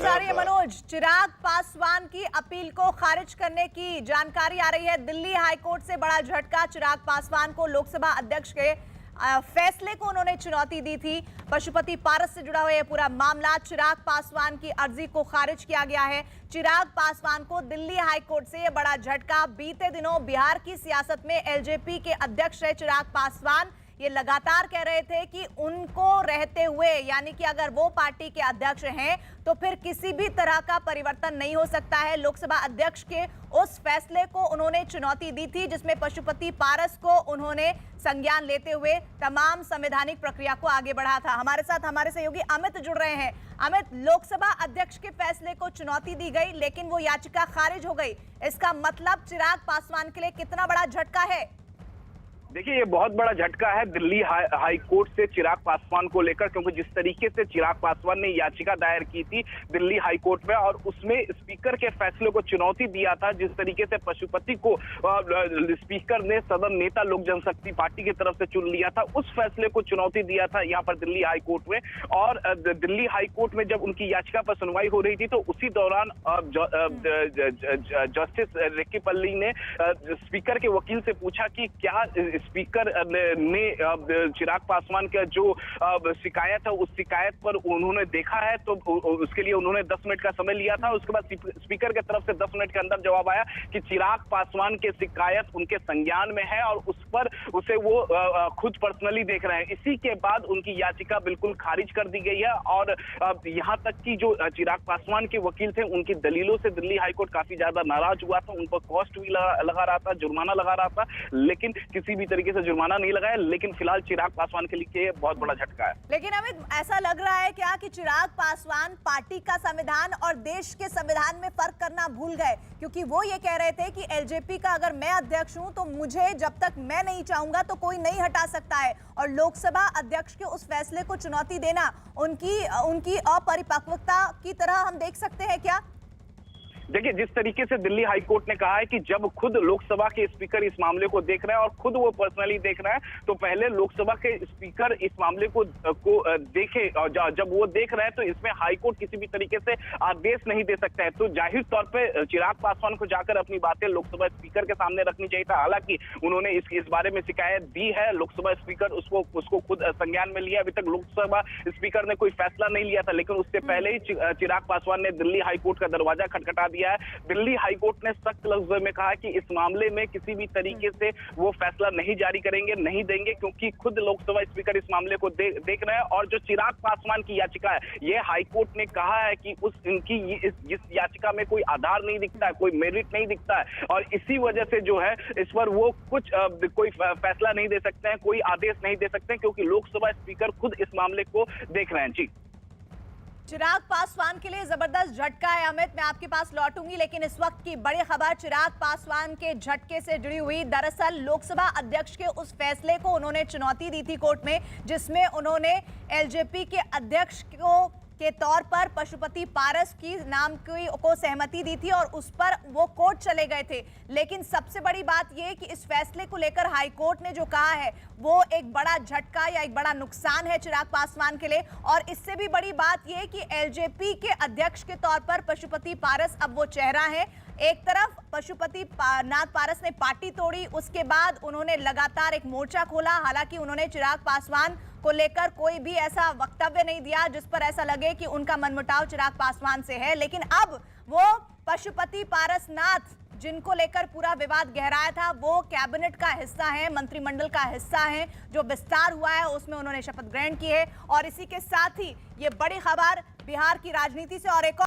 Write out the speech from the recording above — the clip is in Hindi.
आ रही है मनोज, चिराग पासवान की अपील को खारिज करने की जानकारी आ रही है। दिल्ली हाईकोर्ट से बड़ा झटका। चिराग पासवान को लोकसभा अध्यक्ष के फैसले को उन्होंने चुनौती दी थी। पशुपति पारस से जुड़ा हुआ यह पूरा मामला, चिराग पासवान की अर्जी को खारिज किया गया है। चिराग पासवान को दिल्ली हाईकोर्ट से यह बड़ा झटका। बीते दिनों बिहार की सियासत में एलजेपी के अध्यक्ष रहे चिराग पासवान। ये लगातार कह रहे थे कि उनको रहते हुए, यानी कि अगर वो पार्टी के अध्यक्ष हैं तो फिर किसी भी तरह का परिवर्तन नहीं हो सकता है। लोकसभा अध्यक्ष के उस फैसले को उन्होंने चुनौती दी थी, जिसमें पशुपति पारस को उन्होंने संज्ञान लेते हुए तमाम संवैधानिक प्रक्रिया को आगे बढ़ा था। हमारे साथ हमारे सहयोगी अमित जुड़ रहे हैं। अमित, लोकसभा अध्यक्ष के फैसले को चुनौती दी गई, लेकिन वो याचिका खारिज हो गई। इसका मतलब चिराग पासवान के लिए कितना बड़ा झटका है? देखिए, ये बहुत बड़ा झटका है दिल्ली हाई कोर्ट से चिराग पासवान को लेकर, क्योंकि जिस तरीके से चिराग पासवान ने याचिका दायर की थी दिल्ली हाई कोर्ट में और उसमें स्पीकर के फैसले को चुनौती दिया था, जिस तरीके से पशुपति को स्पीकर ने सदन नेता लोक जनशक्ति पार्टी की तरफ से चुन लिया था, उस फैसले को चुनौती दिया था यहाँ पर दिल्ली हाई कोर्ट में। और दिल्ली हाई कोर्ट में जब उनकी याचिका पर सुनवाई हो रही थी तो उसी दौरान जस्टिस रिक्की पल्ली ने स्पीकर के वकील से पूछा कि क्या स्पीकर ने चिराग पासवान का जो शिकायत है उस शिकायत पर उन्होंने देखा है, तो उसके लिए उन्होंने 10 मिनट का समय लिया था। उसके बाद स्पीकर की तरफ से 10 मिनट के अंदर जवाब आया कि चिराग पासवान की शिकायत उनके संज्ञान में है और उस पर उसे वो खुद पर्सनली देख रहे हैं। इसी के बाद उनकी याचिका बिल्कुल खारिज कर दी गई है और यहाँ तक कि जो चिराग पासवान के वकील थे उनकी दलीलों से दिल्ली हाईकोर्ट काफी ज्यादा नाराज हुआ था। उन पर कॉस्ट भी लगा रहा था, जुर्माना लगा रहा था, लेकिन किसी भी तरीके से जुर्माना नहीं लगाया। लेकिन फिलहाल चिराग पासवान के लिए बहुत बड़ा झटका है। लेकिन अमित, ऐसा लग रहा है क्या कि चिराग पासवान पार्टी का संविधान और देश के संविधान में फर्क करना भूल गए? क्योंकि वो ये कह रहे थे कि एलजेपी का अगर मैं अध्यक्ष हूं तो मुझे जब तक मैं नहीं चाहूंगा तो कोई नहीं हटा सकता है, और लोकसभा अध्यक्ष के उस फैसले को चुनौती देना उनकी अपरिपक्वता की तरह हम देख सकते हैं क्या? देखिए, जिस तरीके से दिल्ली हाईकोर्ट ने कहा है कि जब खुद लोकसभा के स्पीकर इस मामले को देख रहे हैं और खुद वो पर्सनली देख रहे हैं, तो पहले लोकसभा के स्पीकर इस मामले को देखे, और जब वो देख रहे हैं तो इसमें हाईकोर्ट किसी भी तरीके से आदेश नहीं दे सकता है। तो जाहिर तौर पे चिराग पासवान को जाकर अपनी बातें लोकसभा स्पीकर के सामने रखनी चाहिए था। हालांकि उन्होंने इस बारे में शिकायत दी है, लोकसभा स्पीकर उसको खुद संज्ञान में लिया। अभी तक लोकसभा स्पीकर ने कोई फैसला नहीं लिया था, लेकिन उससे पहले ही चिराग पासवान ने दिल्ली हाईकोर्ट का दरवाजा खटखटा दिया है। दिल्ली हाईकोर्ट ने सख्त लफ्जों में कहा कि इस मामले में किसी भी तरीके से वो फैसला नहीं जारी करेंगे, नहीं देंगे, क्योंकि खुद लोकसभा स्पीकर इस मामले को देख रहे हैं। और जो चिराग पासवान की याचिका है, ये हाईकोर्ट ने कहा है कि इस याचिका में कोई आधार नहीं दिखता है, कोई मेरिट नहीं दिखता है, और इसी वजह से जो है इस पर वो कोई फैसला नहीं दे सकते हैं, कोई आदेश नहीं दे सकते हैं, क्योंकि लोकसभा स्पीकर खुद इस मामले को देख रहे हैं। जी, चिराग पासवान के लिए जबरदस्त झटका है। अमित, मैं आपके पास लौटूंगी, लेकिन इस वक्त की बड़ी खबर चिराग पासवान के झटके से जुड़ी हुई। दरअसल लोकसभा अध्यक्ष के उस फैसले को उन्होंने चुनौती दी थी कोर्ट में, जिसमें उन्होंने एलजेपी के अध्यक्ष के तौर पर पशुपति पारस की नाम को सहमति दी थी और उस पर वो कोर्ट चले गए थे। लेकिन सबसे बड़ी बात यह कि इस फैसले को लेकर हाई कोर्ट ने जो कहा है वो एक बड़ा झटका या एक बड़ा नुकसान है चिराग पासवान के लिए। और इससे भी बड़ी बात यह कि एलजेपी के अध्यक्ष के तौर पर पशुपति पारस अब वो चेहरा है। एक तरफ पशुपति नाथ पारस ने पार्टी तोड़ी, उसके बाद उन्होंने लगातार एक मोर्चा खोला। हालांकि उन्होंने चिराग पासवान को लेकर कोई भी ऐसा वक्तव्य नहीं दिया जिस पर ऐसा लगे कि उनका मनमुटाव चिराग पासवान से है। लेकिन अब वो पशुपति पारस नाथ, जिनको लेकर पूरा विवाद गहराया था, वो कैबिनेट का हिस्सा है, मंत्रिमंडल का हिस्सा है। जो विस्तार हुआ है उसमें उन्होंने शपथ ग्रहण की है। और इसी के साथ ही ये बड़ी खबर बिहार की राजनीति से और एक